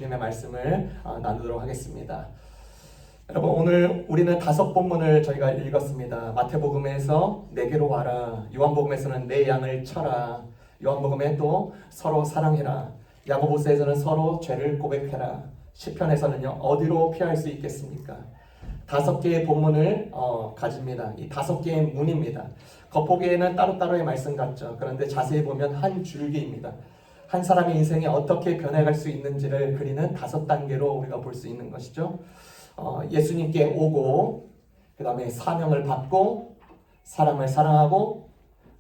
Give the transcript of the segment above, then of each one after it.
주님의 말씀을 나누도록 하겠습니다. 여러분, 오늘 우리는 5본문을 저희가 읽었습니다. 마태복음에서 내게로 와라, 요한복음에서는 내 양을 쳐라, 요한복음에 또 서로 사랑해라, 야고보서에서는 서로 죄를 고백해라, 시편에서는요 어디로 피할 수 있겠습니까? 5개의 본문을 가집니다. 이 5개의 문입니다. 겉보기에는 따로따로의 말씀 같죠. 그런데 자세히 보면 한 줄기입니다. 한 사람의 인생이 어떻게 변해갈 수 있는지를 그리는 5단계로 우리가 볼 수 있는 것이죠. 예수님께 오고, 그 다음에 사명을 받고, 사람을 사랑하고,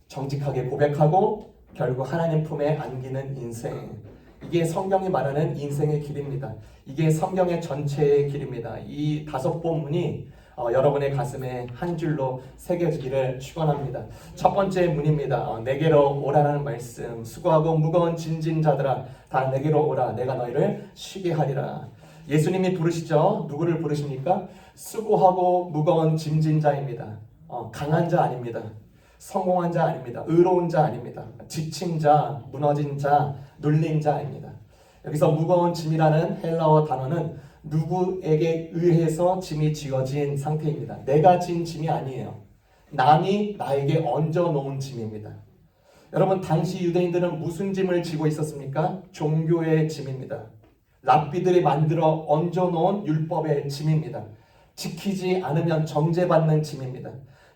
정직하게 고백하고, 결국 하나님 품에 안기는 인생. 이게 성경이 말하는 인생의 길입니다. 이게 성경의 전체의 길입니다. 이 5본문이 여러분의 가슴에 한 줄로 새겨지기를 축원합니다. 첫 번째 문입니다. 내게로 오라는 말씀. 수고하고 무거운 짐진 자들아 다 내게로 오라. 내가 너희를 쉬게 하리라. 예수님이 부르시죠. 누구를 부르십니까? 수고하고 무거운 짐진 자입니다. 강한 자 아닙니다. 성공한 자 아닙니다. 의로운 자 아닙니다. 지친 자, 무너진 자, 눌린 자입니다. 여기서 무거운 짐이라는 헬라어 단어는 누구에게 의해서 짐이 지어진 상태입니다. 내가 진 짐이 아니에요. 남이 나에게 얹어놓은 짐입니다. 여러분, 당시 유대인들은 무슨 짐을 지고 있었습니까? 종교의 짐입니다. 랍비들이 만들어 얹어놓은 율법의 짐입니다. 지키지 않으면 정죄받는 짐입니다.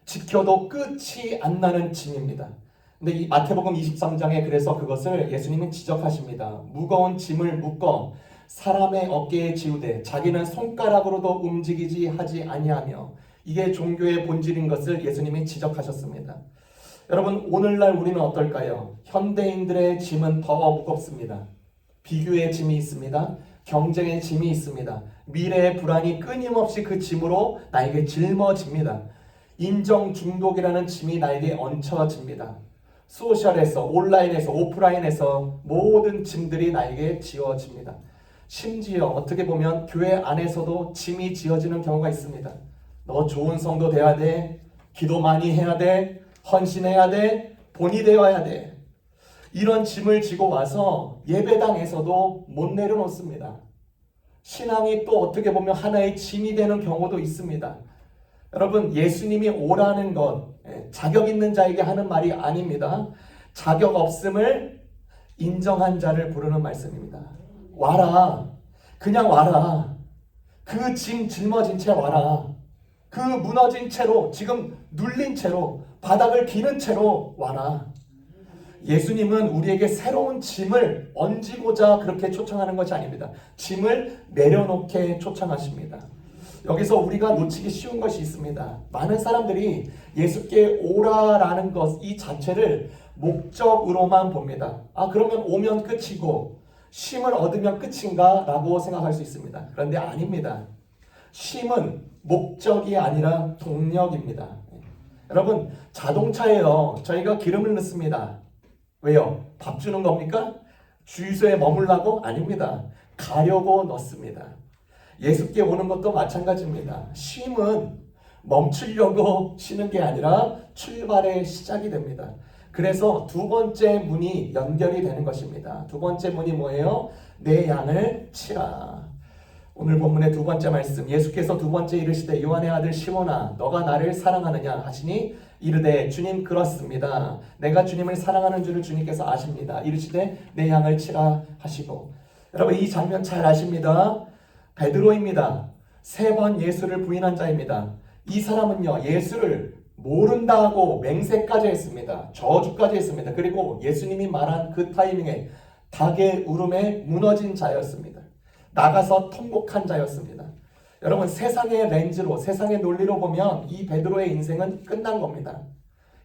지켜도 끝이 안 나는 짐입니다. 근데 이 마태복음 23장에 그래서 그것을 예수님은 지적하십니다. 무거운 짐을 묶어 사람의 어깨에 지우되 자기는 손가락으로도 움직이지 하지 아니하며, 이게 종교의 본질인 것을 예수님이 지적하셨습니다. 여러분, 오늘날 우리는 어떨까요? 현대인들의 짐은 더 무겁습니다. 비교의 짐이 있습니다. 경쟁의 짐이 있습니다. 미래의 불안이 끊임없이 그 짐으로 나에게 짊어집니다. 인정 중독이라는 짐이 나에게 얹혀집니다. 소셜에서, 온라인에서, 오프라인에서 모든 짐들이 나에게 지어집니다. 심지어 어떻게 보면 교회 안에서도 짐이 지어지는 경우가 있습니다. 너 좋은 성도 돼야 돼, 기도 많이 해야 돼, 헌신해야 돼, 본이 되어야 돼. 이런 짐을 지고 와서 예배당에서도 못 내려놓습니다. 신앙이 또 어떻게 보면 하나의 짐이 되는 경우도 있습니다. 여러분, 예수님이 오라는 것, 자격 있는 자에게 하는 말이 아닙니다. 자격 없음을 인정한 자를 부르는 말씀입니다. 와라. 그냥 와라. 그 짐 짊어진 채 와라. 그 무너진 채로, 지금 눌린 채로, 바닥을 기는 채로 와라. 예수님은 우리에게 새로운 짐을 얹고자 그렇게 초청하는 것이 아닙니다. 짐을 내려놓게 초청하십니다. 여기서 우리가 놓치기 쉬운 것이 있습니다. 많은 사람들이 예수께 오라라는 것 이 자체를 목적으로만 봅니다. 그러면 오면 끝이고 쉼을 얻으면 끝인가? 라고 생각할 수 있습니다. 그런데 아닙니다. 쉼은 목적이 아니라 동력입니다. 여러분, 자동차에요, 저희가 기름을 넣습니다. 왜요? 밥 주는 겁니까? 주유소에 머물라고? 아닙니다. 가려고 넣습니다. 예수께 오는 것도 마찬가지입니다. 쉼은 멈추려고 쉬는 게 아니라 출발의 시작이 됩니다. 그래서 두 번째 문이 연결이 되는 것입니다. 두 번째 문이 뭐예요? 내 양을 치라. 오늘 본문의 두 번째 말씀, 예수께서 두 번째 이르시되 요한의 아들 시몬아 너가 나를 사랑하느냐 하시니 이르되 주님 그렇습니다. 내가 주님을 사랑하는 줄을 주님께서 아십니다. 이르시되 내 양을 치라 하시고. 여러분, 이 장면 잘 아십니다. 베드로입니다. 3번 예수를 부인한 자입니다. 이 사람은요, 예수를 모른다 하고 맹세까지 했습니다. 저주까지 했습니다. 그리고 예수님이 말한 그 타이밍에 닭의 울음에 무너진 자였습니다. 나가서 통곡한 자였습니다. 여러분, 세상의 렌즈로, 세상의 논리로 보면 이 베드로의 인생은 끝난 겁니다.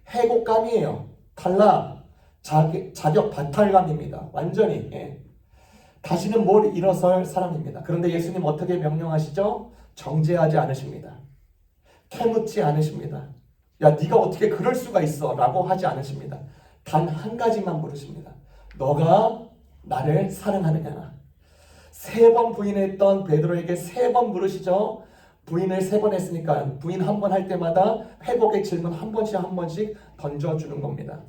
해곡감이에요. 탈락, 자격 박탈감입니다. 완전히. 다시는 못 일어설 사람입니다. 그런데 예수님 어떻게 명령하시죠? 정죄하지 않으십니다. 캐묻지 않으십니다. 야, 네가 어떻게 그럴 수가 있어? 라고 하지 않으십니다. 단 한 가지만 물으십니다. 너가 나를 사랑하느냐? 3번 부인했던 베드로에게 3번 물으시죠. 부인을 3번 했으니까 부인 한 번 할 때마다 회복의 질문 한 번씩 던져주는 겁니다.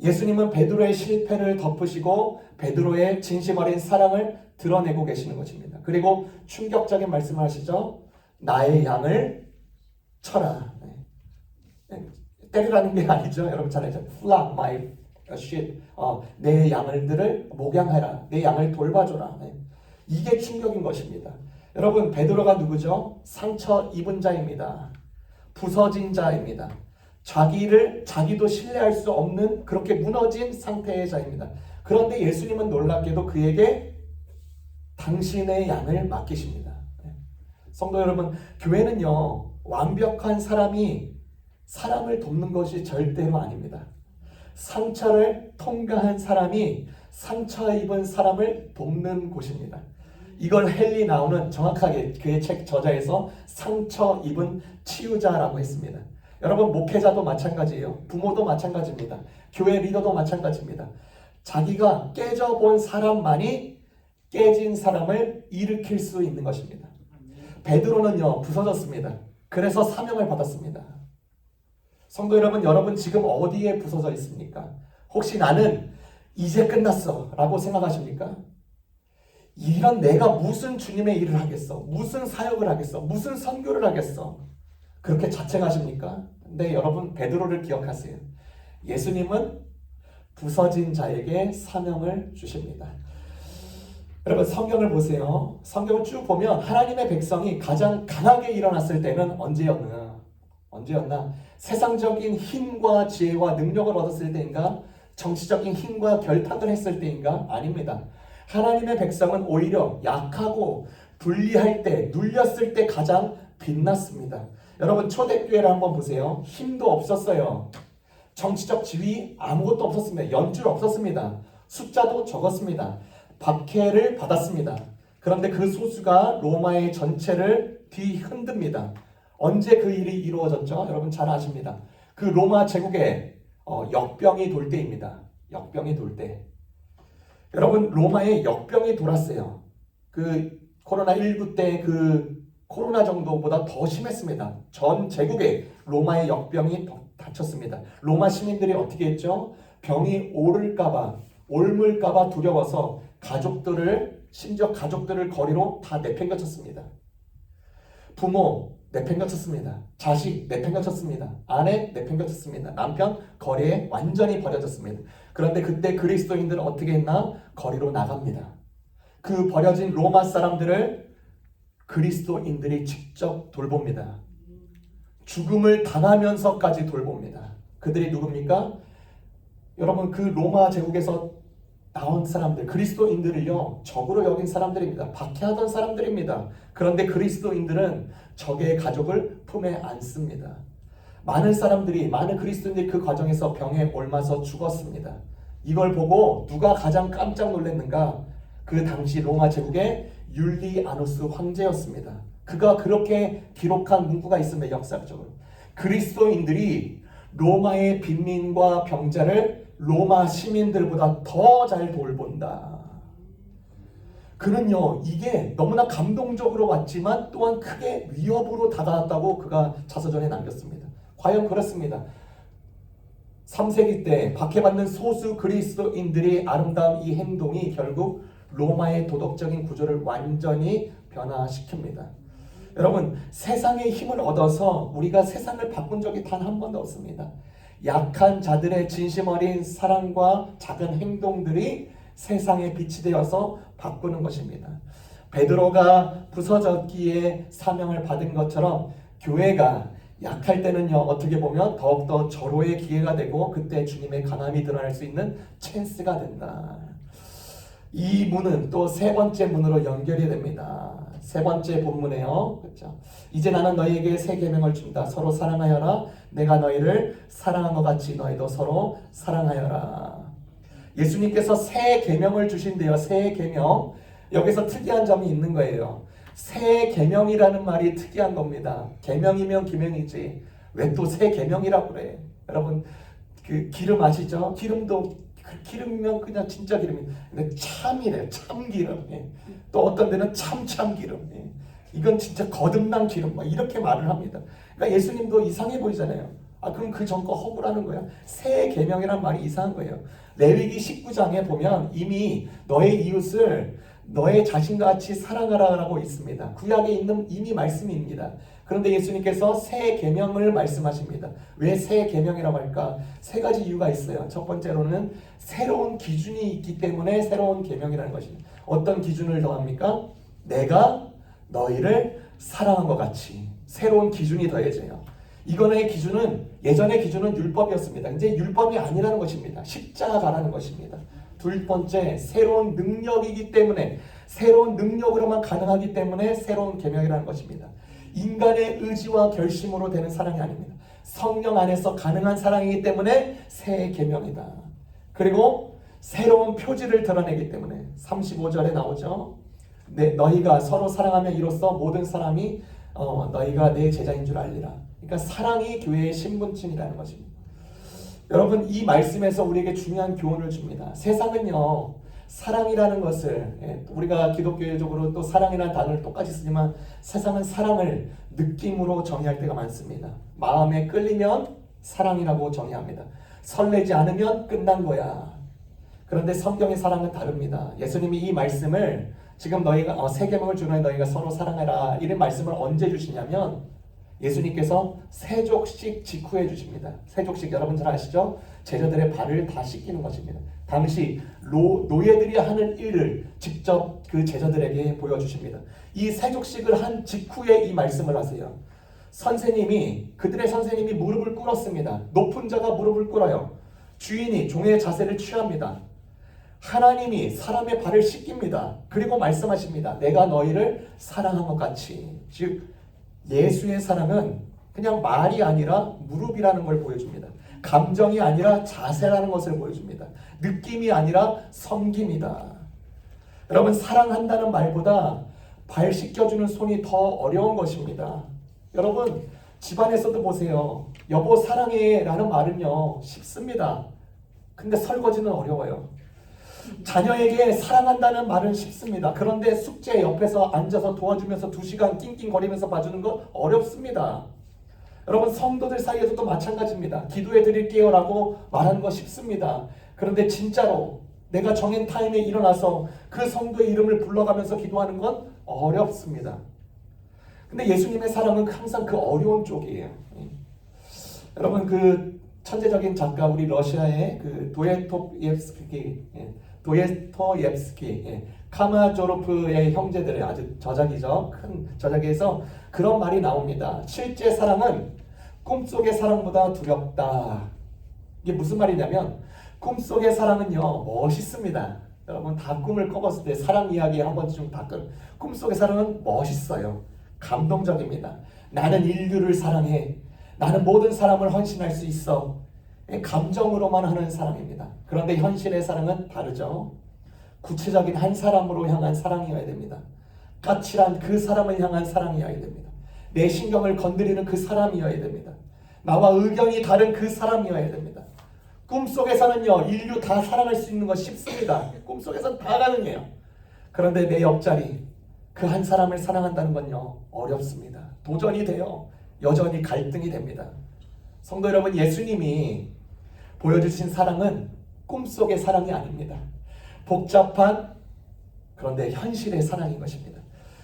예수님은 베드로의 실패를 덮으시고 베드로의 진심 어린 사랑을 드러내고 계시는 것입니다. 그리고 충격적인 말씀을 하시죠. 나의 양을 쳐라. 때리라는 게 아니죠. 여러분 잘 알죠. Flock my sheep. 내 양들을 목양해라. 내 양을 돌봐줘라. 이게 충격인 것입니다. 여러분 베드로가 누구죠? 상처 입은 자입니다. 부서진 자입니다. 자기도 신뢰할 수 없는 그렇게 무너진 상태의 자입니다. 그런데 예수님은 놀랍게도 그에게 당신의 양을 맡기십니다. 성도 여러분, 교회는요 완벽한 사람이 사람을 돕는 것이 절대로 아닙니다. 상처를 통과한 사람이 상처 입은 사람을 돕는 곳입니다. 이걸 헨리 나우는 정확하게 그의 책 저자에서 상처 입은 치유자라고 했습니다. 여러분 목회자도 마찬가지예요. 부모도 마찬가지입니다. 교회 리더도 마찬가지입니다. 자기가 깨져본 사람만이 깨진 사람을 일으킬 수 있는 것입니다. 베드로는요 부서졌습니다. 그래서 사명을 받았습니다. 성도 여러분, 여러분 지금 어디에 부서져 있습니까? 혹시 나는 이제 끝났어 라고 생각하십니까? 이런 내가 무슨 주님의 일을 하겠어? 무슨 사역을 하겠어? 무슨 선교를 하겠어? 그렇게 자책하십니까? 근데 여러분 베드로를 기억하세요. 예수님은 부서진 자에게 사명을 주십니다. 여러분 성경을 보세요. 성경을 쭉 보면 하나님의 백성이 가장 강하게 일어났을 때는 언제였나? 세상적인 힘과 지혜와 능력을 얻었을 때인가? 정치적인 힘과 결탁을 했을 때인가? 아닙니다. 하나님의 백성은 오히려 약하고 불리할 때, 눌렸을 때 가장 빛났습니다. 여러분 초대교회를 한번 보세요. 힘도 없었어요. 정치적 지위 아무것도 없었습니다. 연줄 없었습니다. 숫자도 적었습니다. 박해를 받았습니다. 그런데 그 소수가 로마의 전체를 뒤흔듭니다. 언제 그 일이 이루어졌죠? 여러분 잘 아십니다. 그 로마 제국에 역병이 돌 때입니다. 역병이 돌 때. 여러분 로마에 역병이 돌았어요. 그 코로나19 때 그 코로나 정도보다 더 심했습니다. 전 제국에 로마의 역병이 닥쳤습니다. 로마 시민들이 어떻게 했죠? 병이 옮을까봐 두려워서 심지어 가족들을 거리로 다 내팽개쳤습니다. 부모 내팽개쳤습니다. 자식 내팽개쳤습니다. 아내 내팽개쳤습니다. 남편 거리에 완전히 버려졌습니다. 그런데 그때 그리스도인들은 어떻게 했나? 거리로 나갑니다. 그 버려진 로마 사람들을 그리스도인들이 직접 돌봅니다. 죽음을 당하면서까지 돌봅니다. 그들이 누굽니까? 여러분 그 로마 제국에서 나온 사람들, 그리스도인들을요 적으로 여긴 사람들입니다. 박해하던 사람들입니다. 그런데 그리스도인들은 적의 가족을 품에 안습니다. 많은 그리스도인들이 그 과정에서 병에 옮아서 죽었습니다. 이걸 보고 누가 가장 깜짝 놀랐는가? 그 당시 로마 제국의 율리아누스 황제였습니다. 그가 그렇게 기록한 문구가 있습니다. 역사적으로 그리스도인들이 로마의 빈민과 병자를 로마 시민들보다 더 잘 돌본다. 그는요 이게 너무나 감동적으로 왔지만 또한 크게 위협으로 다가왔다고 그가 자서전에 남겼습니다. 과연 그렇습니다. 3세기 때 박해받는 소수 그리스도인들이 아름다운 이 행동이 결국 로마의 도덕적인 구조를 완전히 변화시킵니다. 여러분 세상의 힘을 얻어서 우리가 세상을 바꾼 적이 단 한 번도 없습니다. 약한 자들의 진심 어린 사랑과 작은 행동들이 세상에 빛이 되어서 바꾸는 것입니다. 베드로가 부서졌기에 사명을 받은 것처럼 교회가 약할 때는요 어떻게 보면 더욱더 절호의 기회가 되고 그때 주님의 강함이 드러날 수 있는 찬스가 된다. 이 문은 또 세 번째 문으로 연결이 됩니다. 세 번째 본문에요. 그렇죠? 이제 나는 너희에게 새 계명을 준다. 서로 사랑하여라. 내가 너희를 사랑한 것 같이 너희도 서로 사랑하여라. 예수님께서 새 계명을 주신대요. 새 계명. 여기서 특이한 점이 있는 거예요. 새 계명이라는 말이 특이한 겁니다. 계명이면 기명이지. 왜 또 새 계명이라고 그래? 여러분 그 기름 아시죠? 기름이면 그냥 진짜 기름이. 근데 참이래요. 참기름. 또 어떤 데는 참기름. 이건 진짜 거듭난 기름. 막 이렇게 말을 합니다. 그러니까 예수님도 이상해 보이잖아요. 그럼 그 전 거 허구라는 거예요. 새 계명이란 말이 이상한 거예요. 레위기 19장에 보면 이미 너의 이웃을 너의 자신같이 사랑하라라고 있습니다. 구약에 있는 이미 말씀입니다. 그런데 예수님께서 새 계명을 말씀하십니다. 왜 새 계명이라고 할까? 세 가지 이유가 있어요. 첫 번째로는 새로운 기준이 있기 때문에 새로운 계명이라는 것입니다. 어떤 기준을 더합니까? 내가 너희를 사랑한 것 같이 새로운 기준이 더해져요. 이거의 기준은 예전의 기준은 율법이었습니다. 이제 율법이 아니라는 것입니다. 십자가라는 것입니다. 두 번째, 새로운 능력이기 때문에 새로운 능력으로만 가능하기 때문에 새로운 계명이라는 것입니다. 인간의 의지와 결심으로 되는 사랑이 아닙니다. 성령 안에서 가능한 사랑이기 때문에 새 계명이다. 그리고 새로운 표지를 드러내기 때문에 35절에 나오죠. 너희가 서로 사랑하면 이로써 모든 사람이 너희가 내 제자인 줄 알리라. 그러니까 사랑이 교회의 신분증이라는 것입니다. 여러분, 이 말씀에서 우리에게 중요한 교훈을 줍니다. 세상은요, 사랑이라는 것을, 우리가 기독교적으로 또 사랑이라는 단어를 똑같이 쓰지만 세상은 사랑을 느낌으로 정의할 때가 많습니다. 마음에 끌리면 사랑이라고 정의합니다. 설레지 않으면 끝난 거야. 그런데 성경의 사랑은 다릅니다. 예수님이 이 말씀을 지금 너희가 세 계명을 주는 너희가 서로 사랑해라 이런 말씀을 언제 주시냐면 예수님께서 세족식 직후에 주십니다. 세족식 여러분 잘 아시죠? 제자들의 발을 다 씻기는 것입니다. 당시 노예들이 하는 일을 직접 그 제자들에게 보여주십니다. 이 세족식을 한 직후에 이 말씀을 하세요. 그들의 선생님이 무릎을 꿇었습니다. 높은 자가 무릎을 꿇어요. 주인이 종의 자세를 취합니다. 하나님이 사람의 발을 씻깁니다. 그리고 말씀하십니다. 내가 너희를 사랑한 것 같이. 즉 예수의 사랑은 그냥 말이 아니라 무릎이라는 걸 보여줍니다. 감정이 아니라 자세라는 것을 보여줍니다. 느낌이 아니라 섬김이다. 여러분, 사랑한다는 말보다 발 씻겨주는 손이 더 어려운 것입니다. 여러분, 집안에서도 보세요. 여보 사랑해 라는 말은요 쉽습니다. 근데 설거지는 어려워요. 자녀에게 사랑한다는 말은 쉽습니다. 그런데 숙제 옆에서 앉아서 도와주면서 2시간 낑낑거리면서 봐주는 건 어렵습니다. 여러분, 성도들 사이에서도 마찬가지입니다. 기도해 드릴게요 라고 말하는 거 쉽습니다. 그런데 진짜로 내가 정한 타임에 일어나서 그 성도의 이름을 불러가면서 기도하는 건 어렵습니다. 근데 예수님의 사랑은 항상 그 어려운 쪽이에요. 여러분, 그 천재적인 작가, 우리 러시아의 그 도예스토옙스키, 카마조로프의 형제들의 아주 저작이죠. 큰 저작에서 그런 말이 나옵니다. 실제 사랑은 꿈속의 사랑보다 두렵다. 이게 무슨 말이냐면 꿈속의 사랑은요 멋있습니다. 여러분 다 꿈을 꿔봤을 때 사랑 이야기 한 번쯤 다 꿈속의 사랑은 멋있어요. 감동적입니다. 나는 인류를 사랑해. 나는 모든 사람을 헌신할 수 있어. 감정으로만 하는 사랑입니다. 그런데 현실의 사랑은 다르죠. 구체적인 한 사람으로 향한 사랑이어야 됩니다. 까칠한 그 사람을 향한 사랑이어야 됩니다. 내 신경을 건드리는 그 사람이어야 됩니다. 나와 의견이 다른 그 사람이어야 됩니다. 꿈속에서는요 인류 다 사랑할 수 있는 거 쉽습니다. 꿈속에서는 다 가능해요. 그런데 내 옆자리 그 한 사람을 사랑한다는 건요 어렵습니다. 도전이 돼요. 여전히 갈등이 됩니다. 성도 여러분, 예수님이 보여주신 사랑은 꿈속의 사랑이 아닙니다. 복잡한 그런데 현실의 사랑인 것입니다.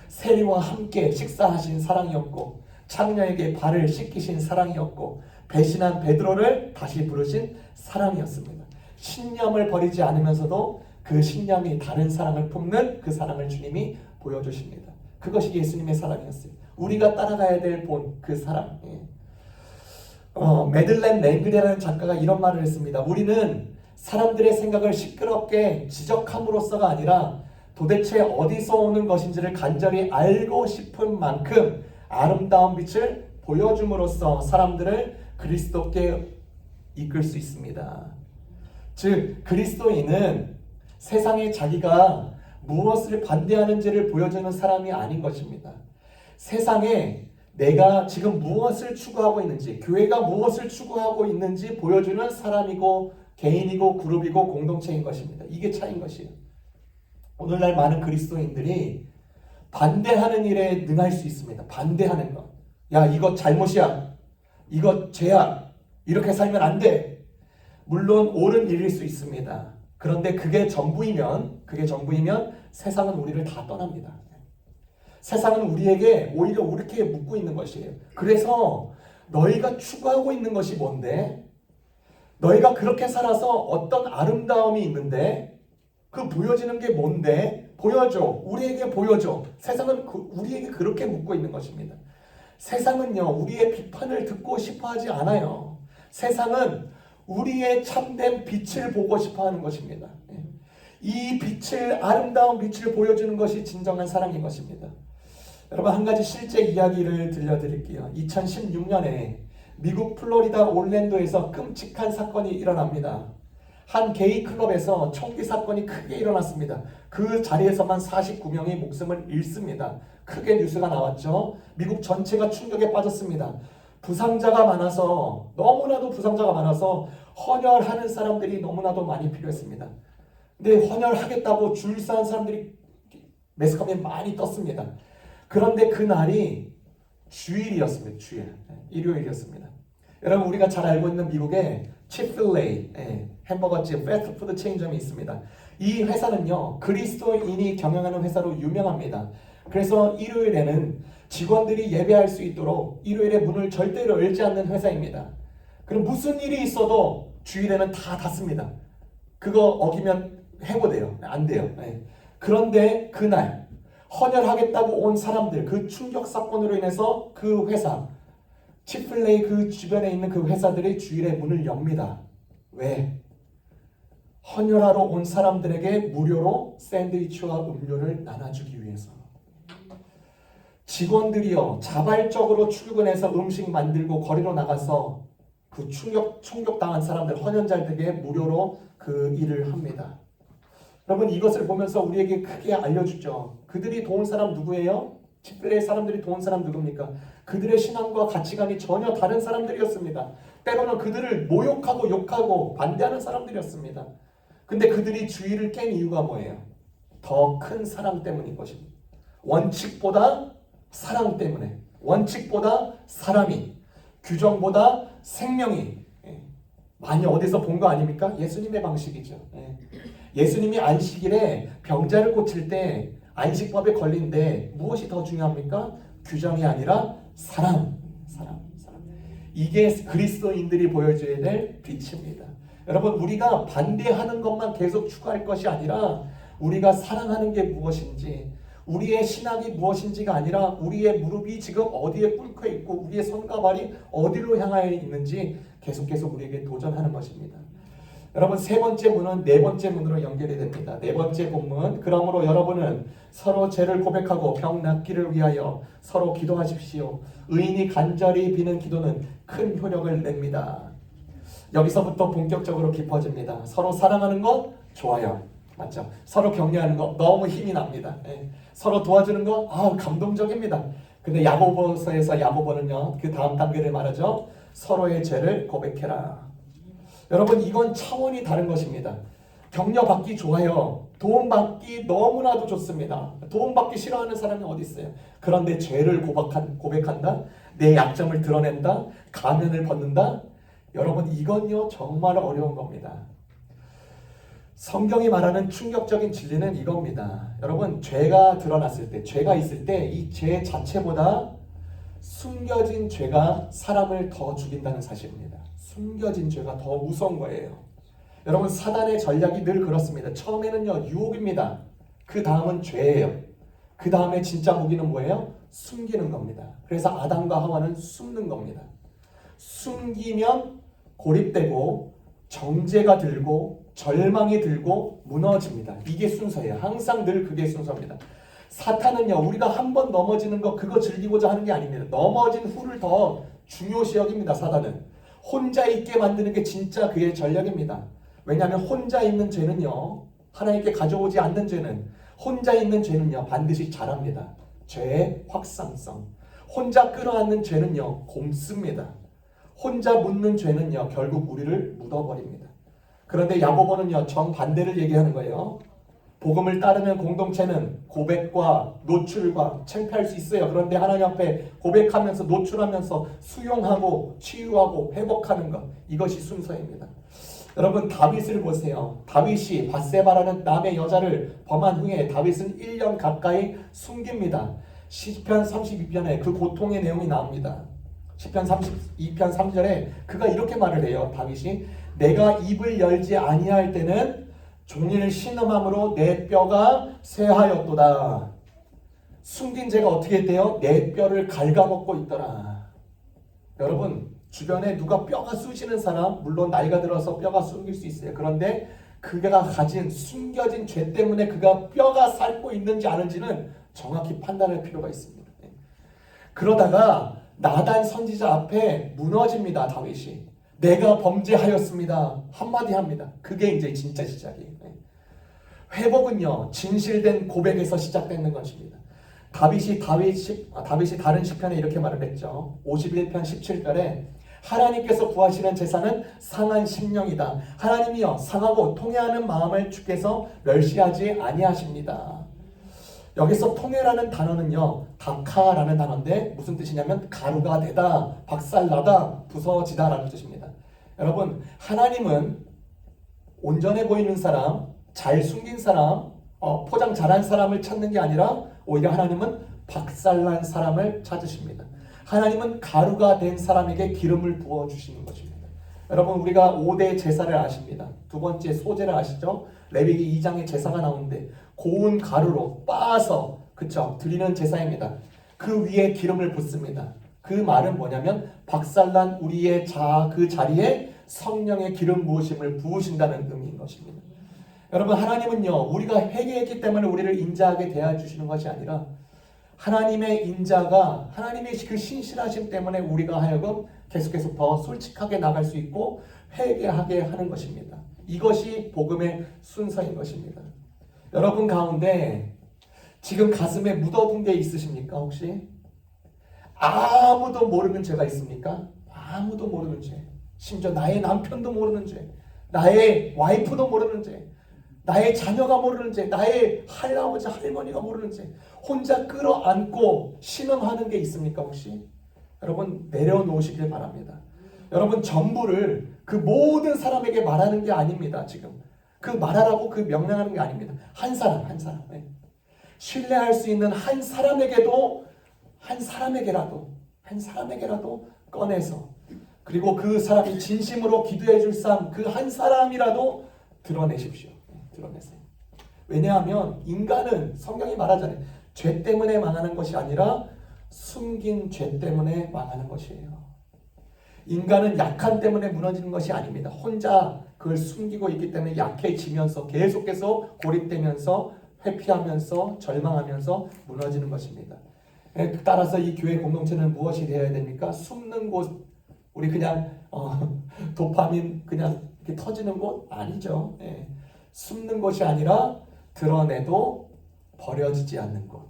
세리와 함께 식사하신 사랑이었고 창녀에게 발을 씻기신 사랑이었고 배신한 베드로를 다시 부르신 사랑이었습니다. 신념을 버리지 않으면서도 그 신념이 다른 사랑을 품는 그 사랑을 주님이 보여주십니다. 그것이 예수님의 사랑이었어요. 우리가 따라가야 될 본 그 사랑. 메들렌 랭글이라는 작가가 이런 말을 했습니다. 우리는 사람들의 생각을 시끄럽게 지적함으로써가 아니라 도대체 어디서 오는 것인지를 간절히 알고 싶은 만큼 아름다운 빛을 보여줌으로써 사람들을 그리스도께 이끌 수 있습니다. 즉 그리스도인은 세상에 자기가 무엇을 반대하는지를 보여주는 사람이 아닌 것입니다. 세상에 내가 지금 무엇을 추구하고 있는지, 교회가 무엇을 추구하고 있는지 보여주는 사람이고 개인이고 그룹이고 공동체인 것입니다. 이게 차이인 것이에요. 오늘날 많은 그리스도인들이 반대하는 일에 능할 수 있습니다. 반대하는 것. 야, 이거 잘못이야. 이거 죄야. 이렇게 살면 안 돼. 물론 옳은 일일 수 있습니다. 그런데 그게 전부이면 세상은 우리를 다 떠납니다. 세상은 우리에게 오히려 이렇게 묻고 있는 것이에요. 그래서 너희가 추구하고 있는 것이 뭔데? 너희가 그렇게 살아서 어떤 아름다움이 있는데 그 보여지는 게 뭔데? 보여줘. 우리에게 보여줘. 세상은 우리에게 그렇게 묻고 있는 것입니다. 세상은요, 우리의 비판을 듣고 싶어 하지 않아요. 세상은 우리의 참된 빛을 보고 싶어 하는 것입니다. 이 빛을, 아름다운 빛을 보여주는 것이 진정한 사랑인 것입니다. 여러분, 한 가지 실제 이야기를 들려드릴게요. 2016년에 미국 플로리다 올랜도에서 끔찍한 사건이 일어납니다. 한 게이 클럽에서 총기 사건이 크게 일어났습니다. 그 자리에서만 49명이 목숨을 잃습니다. 크게 뉴스가 나왔죠. 미국 전체가 충격에 빠졌습니다. 부상자가 많아서, 너무나도 부상자가 많아서 헌혈하는 사람들이 너무나도 많이 필요했습니다. 근데 헌혈하겠다고 줄 서는 사람들이 매스컴에 많이 떴습니다. 그런데 그날이 주일이었습니다. 주일. 일요일이었습니다. 여러분, 우리가 잘 알고 있는 미국에 치플레이, 햄버거집, 패스트푸드 체인점이 있습니다. 이 회사는요, 그리스도인이 경영하는 회사로 유명합니다. 그래서 일요일에는 직원들이 예배할 수 있도록 일요일에 문을 절대로 열지 않는 회사입니다. 그럼 무슨 일이 있어도 주일에는 다 닫습니다. 그거 어기면 해고돼요. 안 돼요. 그런데 그날 헌혈하겠다고 온 사람들, 그 충격 사건으로 인해서 그 회사, 치플레이 그 주변에 있는 그 회사들이 주일에 문을 엽니다. 왜? 헌혈하러 온 사람들에게 무료로 샌드위치와 음료를 나눠주기 위해서. 직원들이요, 자발적으로 출근해서 음식 만들고 거리로 나가서 그 충격당한 사람들, 헌혈자들에게 무료로 그 일을 합니다. 여러분, 이것을 보면서 우리에게 크게 알려주죠. 그들이 도운 사람 누구예요? 치플레이 사람들이 도운 사람 누굽니까? 그들의 신앙과 가치관이 전혀 다른 사람들이었습니다. 때로는 그들을 모욕하고 욕하고 반대하는 사람들이었습니다. 근데 그들이 주의를 깬 이유가 뭐예요? 더 큰 사랑 때문인 것입니다. 원칙보다 사랑 때문에, 원칙보다 사람이, 규정보다 생명이, 많이 어디서 본 거 아닙니까? 예수님의 방식이죠. 예수님이 안식일에 병자를 고칠 때 안식법에 걸린데 무엇이 더 중요합니까? 규정이 아니라 사랑. 이게 그리스도인들이 보여줘야 될 빛입니다. 여러분, 우리가 반대하는 것만 계속 추구할 것이 아니라 우리가 사랑하는 게 무엇인지, 우리의 신학이 무엇인지가 아니라 우리의 무릎이 지금 어디에 꿇혀 있고 우리의 손과 발이 어디로 향하여 있는지 계속해서 우리에게 도전하는 것입니다. 여러분, 세 번째 문은 네 번째 문으로 연결이 됩니다. 네 번째 본문, 그러므로 여러분은 서로 죄를 고백하고 병 낫기를 위하여 서로 기도하십시오. 의인이 간절히 비는 기도는 큰 효력을 냅니다. 여기서부터 본격적으로 깊어집니다. 서로 사랑하는 것 좋아요. 맞죠? 서로 격려하는 거 너무 힘이 납니다. 서로 도와주는 거 감동적입니다. 근데 야고보서에서 야고보는요, 그 다음 단계를 말하죠. 서로의 죄를 고백해라. 여러분, 이건 차원이 다른 것입니다. 격려받기 좋아요. 도움받기 너무나도 좋습니다. 도움받기 싫어하는 사람이 어디 있어요? 그런데 죄를 고백한다? 내 약점을 드러낸다? 가면을 벗는다? 여러분, 이건요 정말 어려운 겁니다. 성경이 말하는 충격적인 진리는 이겁니다. 여러분, 죄가 드러났을 때, 죄가 있을 때 이 죄 자체보다 숨겨진 죄가 사람을 더 죽인다는 사실입니다. 숨겨진 죄가 더 무서운 거예요. 여러분, 사단의 전략이 늘 그렇습니다. 처음에는요 유혹입니다. 그 다음은 죄예요. 그 다음에 진짜 무기는 뭐예요? 숨기는 겁니다. 그래서 아담과 하와는 숨는 겁니다. 숨기면 고립되고 정죄가 들고 절망이 들고 무너집니다. 이게 순서예요. 항상 늘 그게 순서입니다. 사탄은요, 우리가 한 번 넘어지는 거 그거 즐기고자 하는 게 아닙니다. 넘어진 후를 더 중요시 여깁니다. 사단은 혼자 있게 만드는 게 진짜 그의 전략입니다. 왜냐하면 혼자 있는 죄는요, 하나님께 가져오지 않는 죄는, 혼자 있는 죄는요 반드시 자랍니다. 죄의 확산성. 혼자 끌어안는 죄는요 곰습니다. 혼자 묻는 죄는요 결국 우리를 묻어버립니다. 그런데 야고보는요 정반대를 얘기하는 거예요. 복음을 따르는 공동체는 고백과 노출과 창피할 수 있어요. 그런데 하나님 앞에 고백하면서 노출하면서 수용하고 치유하고 회복하는 것, 이것이 순서입니다. 여러분 다윗을 보세요. 다윗이 밧세바라는 남의 여자를 범한 후에 다윗은 1년 가까이 숨깁니다. 시편 32편에 그 고통의 내용이 나옵니다. 시편 32편 3절에 그가 이렇게 말을 해요. 다윗이 내가 입을 열지 아니할 때는 종일 신음함으로 내 뼈가 쇠하였도다. 숨긴 죄가 어떻게 돼요? 내 뼈를 갉아먹고 있더라. 여러분 주변에 누가 뼈가 쑤시는 사람, 물론 나이가 들어서 뼈가 쑤길 수 있어요. 그런데 그가 가진 숨겨진 죄 때문에 그가 뼈가 닳고 있는지 아닌지는 정확히 판단할 필요가 있습니다. 그러다가 나단 선지자 앞에 무너집니다. 다윗이 내가 범죄하였습니다 한마디 합니다. 그게 이제 진짜 시작이에요. 회복은요 진실된 고백에서 시작되는 것입니다. 다윗이 다른 시편에 이렇게 말을 했죠. 51편 17절에 하나님께서 구하시는 제사는 상한 심령이다. 하나님이여 상하고 통회하는 마음을 주께서 멸시하지 아니하십니다. 여기서 통회라는 단어는요 다카라는 단어인데 무슨 뜻이냐면 가루가 되다, 박살나다, 부서지다 라는 뜻입니다. 여러분 하나님은 온전해 보이는 사람, 잘 숨긴 사람, 포장 잘한 사람을 찾는 게 아니라 오히려 하나님은 박살난 사람을 찾으십니다. 하나님은 가루가 된 사람에게 기름을 부어주시는 것입니다. 여러분 우리가 5대 제사를 아십니다. 두 번째 소제를 아시죠? 레위기 2장에 제사가 나오는데 고운 가루로 빻아서 그쵸 드리는 제사입니다. 그 위에 기름을 붓습니다. 그 말은 뭐냐면 박살난 우리의 그 자리에 성령의 기름 부으심을 부으신다는 의미인 것입니다. 여러분 하나님은요 우리가 회개했기 때문에 우리를 인자하게 대해주시는 것이 아니라 하나님의 인자가 하나님의 그 신실하심 때문에 우리가 하여금 계속해서 더 솔직하게 나갈 수 있고 회개하게 하는 것입니다. 이것이 복음의 순서인 것입니다. 여러분 가운데 지금 가슴에 묻어둔 게 있으십니까? 혹시 아무도 모르는 죄가 있습니까? 아무도 모르는 죄, 심지어 나의 남편도 모르는 죄, 나의 와이프도 모르는 죄, 나의 자녀가 모르는 죄, 나의 할아버지 할머니가 모르는 죄, 혼자 끌어안고 신음하는 게 있습니까? 혹시 여러분 내려놓으시길 바랍니다. 여러분 전부를 그 모든 사람에게 말하는 게 아닙니다. 지금 그 말하라고 그 명령하는 게 아닙니다. 한 사람 신뢰할 수 있는 한 사람에게라도 꺼내서 그리고 그 사람이 진심으로 기도해 줄 사람 그 한 사람이라도 드러내십시오. 드러내세요. 왜냐하면 인간은 성경이 말하잖아요. 죄 때문에 망하는 것이 아니라 숨긴 죄 때문에 망하는 것이에요. 인간은 약한 때문에 무너지는 것이 아닙니다. 혼자 그걸 숨기고 있기 때문에 약해지면서 계속해서 고립되면서 회피하면서 절망하면서 무너지는 것입니다. 따라서 이 교회 공동체는 무엇이 되어야 됩니까? 숨는 곳, 우리 그냥 도파민 그냥 이렇게 터지는 곳 아니죠. 숨는 곳이 아니라 드러내도 버려지지 않는 곳.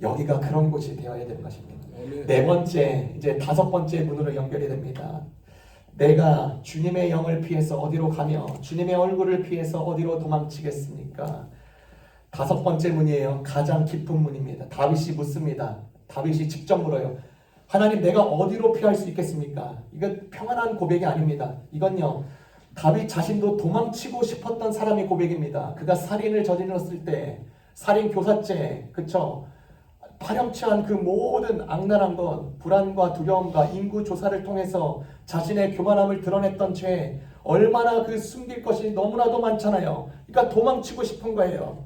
여기가 그런 곳이 되어야 되는 것입니다. 네 번째, 이제 다섯 번째 문으로 연결이 됩니다. 내가 주님의 영을 피해서 어디로 가며 주님의 얼굴을 피해서 어디로 도망치겠습니까? 다섯 번째 문이에요. 가장 깊은 문입니다. 다윗이 묻습니다. 다윗이 직접 물어요. 하나님 내가 어디로 피할 수 있겠습니까? 이건 평안한 고백이 아닙니다. 이건요 다윗 자신도 도망치고 싶었던 사람의 고백입니다. 그가 살인을 저질렀을 때 살인 교사죄, 그쵸? 파렴치한 그 모든 악랄한 것, 불안과 두려움과 인구 조사를 통해서 자신의 교만함을 드러냈던 죄, 얼마나 그 숨길 것이 너무나도 많잖아요. 그러니까 도망치고 싶은 거예요.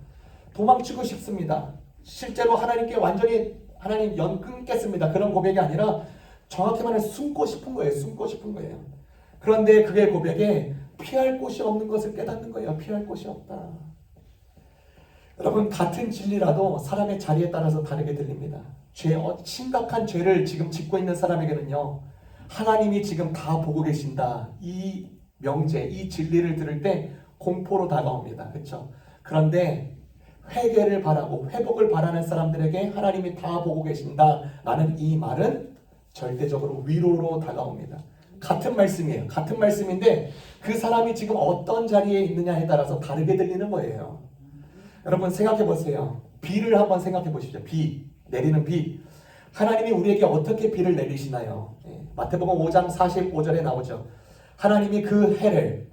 도망치고 싶습니다. 실제로 하나님께 완전히 하나님 연 끊겠습니다. 그런 고백이 아니라 정확히 말하면 숨고 싶은 거예요. 숨고 싶은 거예요. 그런데 그의 고백에 피할 곳이 없는 것을 깨닫는 거예요. 피할 곳이 없다. 여러분 같은 진리라도 사람의 자리에 따라서 다르게 들립니다. 심각한 죄를 지금 짓고 있는 사람에게는요. 하나님이 지금 다 보고 계신다. 이 명제, 이 진리를 들을 때 공포로 다가옵니다. 그렇죠? 그런데 회개를 바라고 회복을 바라는 사람들에게 하나님이 다 보고 계신다라는 이 말은 절대적으로 위로로 다가옵니다. 같은 말씀이에요. 같은 말씀인데 그 사람이 지금 어떤 자리에 있느냐에 따라서 다르게 들리는 거예요. 여러분 생각해 보세요. 비를 한번 생각해 보십시오. 비, 내리는 비. 하나님이 우리에게 어떻게 비를 내리시나요? 마태복음 5장 45절에 나오죠. 하나님이 그 해를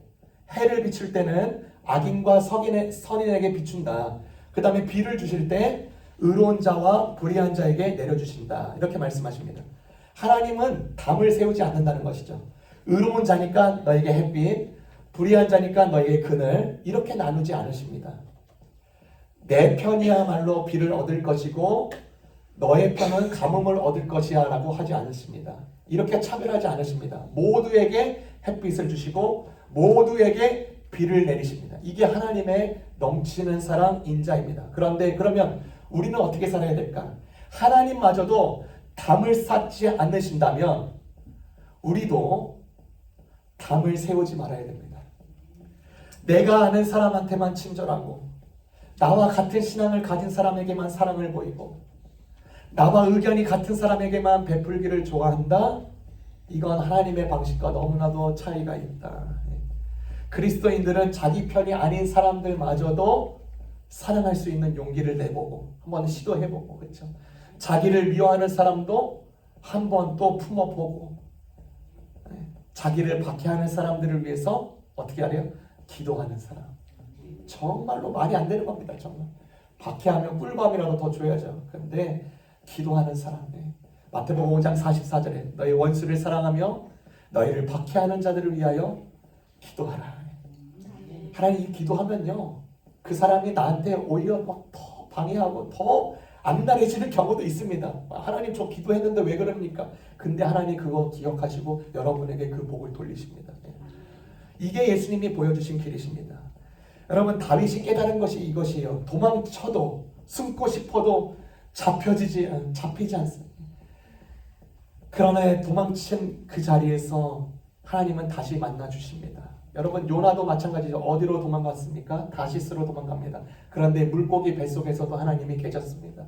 해를 비출 때는 악인과 선인에게 비춘다. 그 다음에 비를 주실 때 의로운 자와 불의한 자에게 내려주신다. 이렇게 말씀하십니다. 하나님은 담을 세우지 않는다는 것이죠. 의로운 자니까 너에게 햇빛, 불의한 자니까 너에게 그늘, 이렇게 나누지 않으십니다. 내 편이야말로 비를 얻을 것이고 너의 편은 가뭄을 얻을 것이야 라고 하지 않으십니다. 이렇게 차별하지 않으십니다. 모두에게 햇빛을 주시고 모두에게 비를 내리십니다. 이게 하나님의 넘치는 사랑 인자입니다. 그런데 그러면 우리는 어떻게 살아야 될까? 하나님마저도 담을 쌓지 않으신다면 우리도 담을 세우지 말아야 됩니다. 내가 아는 사람한테만 친절하고 나와 같은 신앙을 가진 사람에게만 사랑을 보이고 나와 의견이 같은 사람에게만 베풀기를 좋아한다? 이건 하나님의 방식과 너무나도 차이가 있다. 그리스도인들은 자기 편이 아닌 사람들마저도 사랑할 수 있는 용기를 내보고 한번 시도해보고, 그렇죠? 자기를 미워하는 사람도 한번 또 품어보고, 자기를 박해하는 사람들을 위해서 어떻게 하래요? 기도하는 사람. 정말로 말이 안 되는 겁니다. 정말 박해하면 꿀밤이라도 더 줘야죠. 그런데 기도하는 사람. 마태복음 5장 44절에 너희 원수를 사랑하며 너희를 박해하는 자들을 위하여 기도하라. 하나님 기도하면요, 그 사람이 나한테 오히려 막 더 방해하고 더 악랄해지는 경우도 있습니다. 하나님 저 기도했는데 왜 그럽니까? 근데 하나님 그거 기억하시고 여러분에게 그 복을 돌리십니다. 이게 예수님이 보여주신 길이십니다. 여러분, 다윗이 깨달은 것이 이것이에요. 도망쳐도 숨고 싶어도 잡히지 않습니다. 그러나 도망친 그 자리에서 하나님은 다시 만나 주십니다. 여러분, 요나도 마찬가지죠. 어디로 도망갔습니까? 다시스로 도망갑니다. 그런데 물고기 뱃속에서도 하나님이 계셨습니다.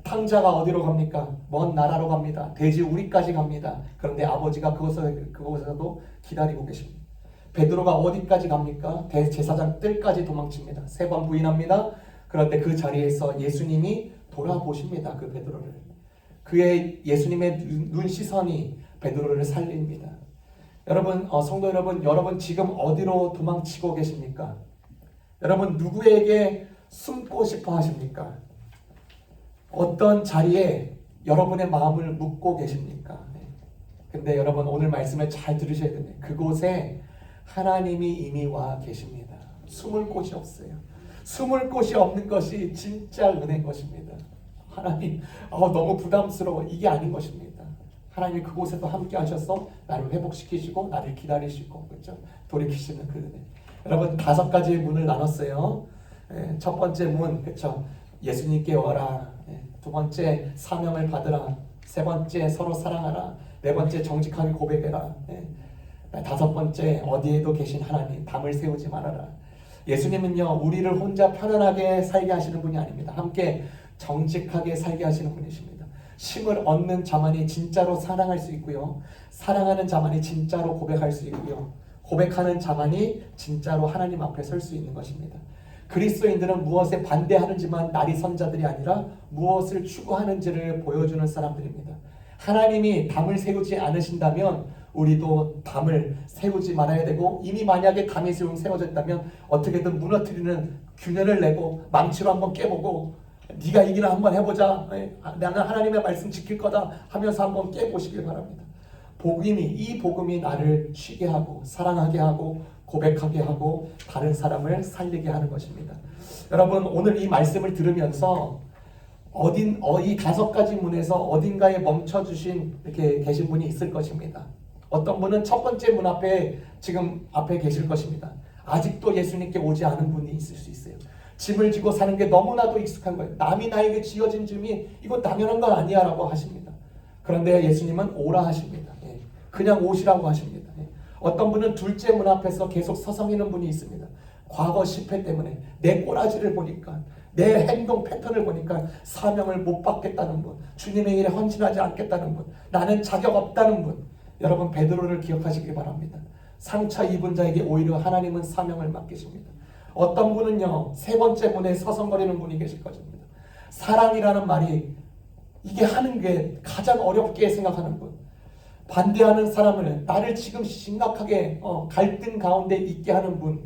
탕자가 어디로 갑니까? 먼 나라로 갑니다. 돼지 우리까지 갑니다. 그런데 아버지가 그곳에서도 기다리고 계십니다. 베드로가 어디까지 갑니까? 대제사장 뜰까지 도망칩니다. 3번 부인합니다. 그런데 그 자리에서 예수님이 돌아보십니다. 그 베드로를. 그의 예수님의 눈 시선이 베드로를 살립니다. 여러분, 성도 여러분 지금 어디로 도망치고 계십니까? 여러분, 누구에게 숨고 싶어 하십니까? 어떤 자리에 여러분의 마음을 묻고 계십니까? 근데 여러분, 오늘 말씀을 잘 들으셔야 됩니다. 그곳에 하나님이 이미 와 계십니다. 숨을 곳이 없어요. 숨을 곳이 없는 것이 진짜 은혜인 것입니다. 하나님, 너무 부담스러워. 이게 아닌 것입니다. 하나님이 그곳에서 함께 하셔서 나를 회복시키시고 나를 기다리시고, 그렇죠? 돌이키시는 그 은혜. 여러분, 5가지의 문을 나눴어요. 첫 번째 문, 그렇죠? 예수님께 와라. 2번째, 사명을 받으라. 3번째, 서로 사랑하라. 4번째, 정직하게 고백해라. 5번째, 어디에도 계신 하나님, 담을 세우지 말아라. 예수님은요, 우리를 혼자 편안하게 살게 하시는 분이 아닙니다. 함께 정직하게 살게 하시는 분이십니다. 심을 얻는 자만이 진짜로 사랑할 수 있고요, 사랑하는 자만이 진짜로 고백할 수 있고요, 고백하는 자만이 진짜로 하나님 앞에 설 수 있는 것입니다. 그리스도인들은 무엇에 반대하는지만 날이 선자들이 아니라 무엇을 추구하는지를 보여주는 사람들입니다. 하나님이 담을 세우지 않으신다면 우리도 담을 세우지 말아야 되고, 이미 만약에 담이 세워졌다면 어떻게든 무너뜨리는 균열을 내고 망치로 한번 깨보고 네가 이기나 한번 해보자, 나는 하나님의 말씀 지킬 거다 하면서 한번 깨보시길 바랍니다. 이 복음이 나를 쉬게 하고 사랑하게 하고 고백하게 하고 다른 사람을 살리게 하는 것입니다. 여러분, 오늘 이 말씀을 들으면서 이 5가지 문에서 어딘가에 멈춰주신 이렇게 계신 분이 있을 것입니다. 어떤 분은 첫 번째 문 앞에 지금 앞에 계실 것입니다. 아직도 예수님께 오지 않은 분이 있을 수 있어요. 짐을 지고 사는 게 너무나도 익숙한 거예요. 남이 나에게 지어진 짐이 이거 당연한 건 아니야 라고 하십니다. 그런데 예수님은 오라 하십니다. 그냥 오시라고 하십니다. 어떤 분은 둘째 문 앞에서 계속 서성이는 분이 있습니다. 과거 실패 때문에 내 꼬라지를 보니까, 내 행동 패턴을 보니까 사명을 못 받겠다는 분, 주님의 일에 헌신하지 않겠다는 분, 나는 자격 없다는 분. 여러분, 베드로를 기억하시기 바랍니다. 상처 입은 자에게 오히려 하나님은 사명을 맡기십니다. 어떤 분은요, 3번째 문에 서성거리는 분이 계실 것입니다. 사랑이라는 말이 이게 하는 게 가장 어렵게 생각하는 분, 반대하는 사람을 나를 지금 심각하게 갈등 가운데 있게 하는 분,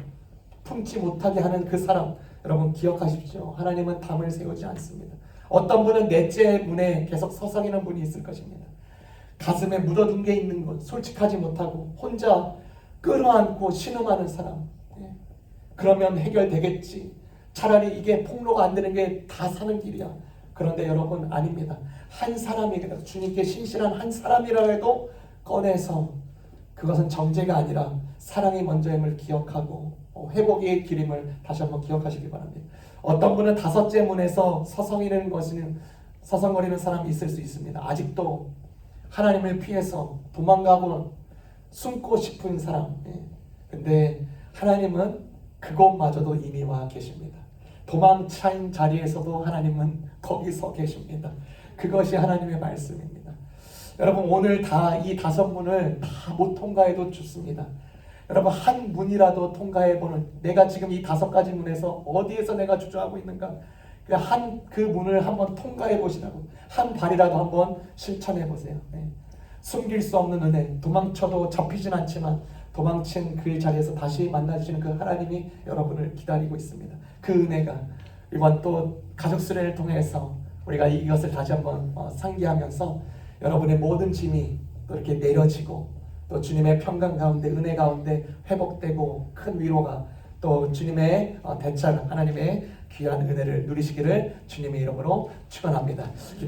품지 못하게 하는 그 사람, 여러분 기억하십시오. 하나님은 담을 세우지 않습니다. 어떤 분은 넷째 문에 계속 서성이는 분이 있을 것입니다. 가슴에 묻어둔 게 있는 것, 솔직하지 못하고 혼자 끌어안고 신음하는 사람. 그러면 해결되겠지. 차라리 이게 폭로가 안 되는 게 다 사는 길이야. 그런데 여러분 아닙니다. 한 사람이라도, 주님께 신실한 한 사람이라도 꺼내서 그것은 정죄가 아니라 사랑이 먼저임을 기억하고 회복의 길임을 다시 한번 기억하시기 바랍니다. 어떤 분은 다섯째 문에서 서성거리는 사람이 있을 수 있습니다. 아직도 하나님을 피해서 도망가고 숨고 싶은 사람. 근데 하나님은 그곳마저도 이미 와 계십니다. 도망친 자리에서도 하나님은 거기서 계십니다. 그것이 하나님의 말씀입니다. 여러분 오늘 다 이 다섯 문을 다 못 통과해도 좋습니다. 여러분 한 문이라도 통과해보는, 내가 지금 이 다섯 가지 문에서 어디에서 내가 주저하고 있는가, 그 문을 한번 통과해 보시라고, 한 발이라도 한번 실천해 보세요. 숨길 수 없는 은혜, 도망쳐도 잡히진 않지만 도망친 그 자리에서 다시 만나주시는 그 하나님이 여러분을 기다리고 있습니다. 그 은혜가 이번 또 가족 수련을 통해서 우리가 이것을 다시 한번 상기하면서 여러분의 모든 짐이 또 이렇게 내려지고 또 주님의 평강 가운데, 은혜 가운데 회복되고 큰 위로가, 또 주님의 대찬 하나님의 귀한 은혜를 누리시기를 주님의 이름으로 축원합니다.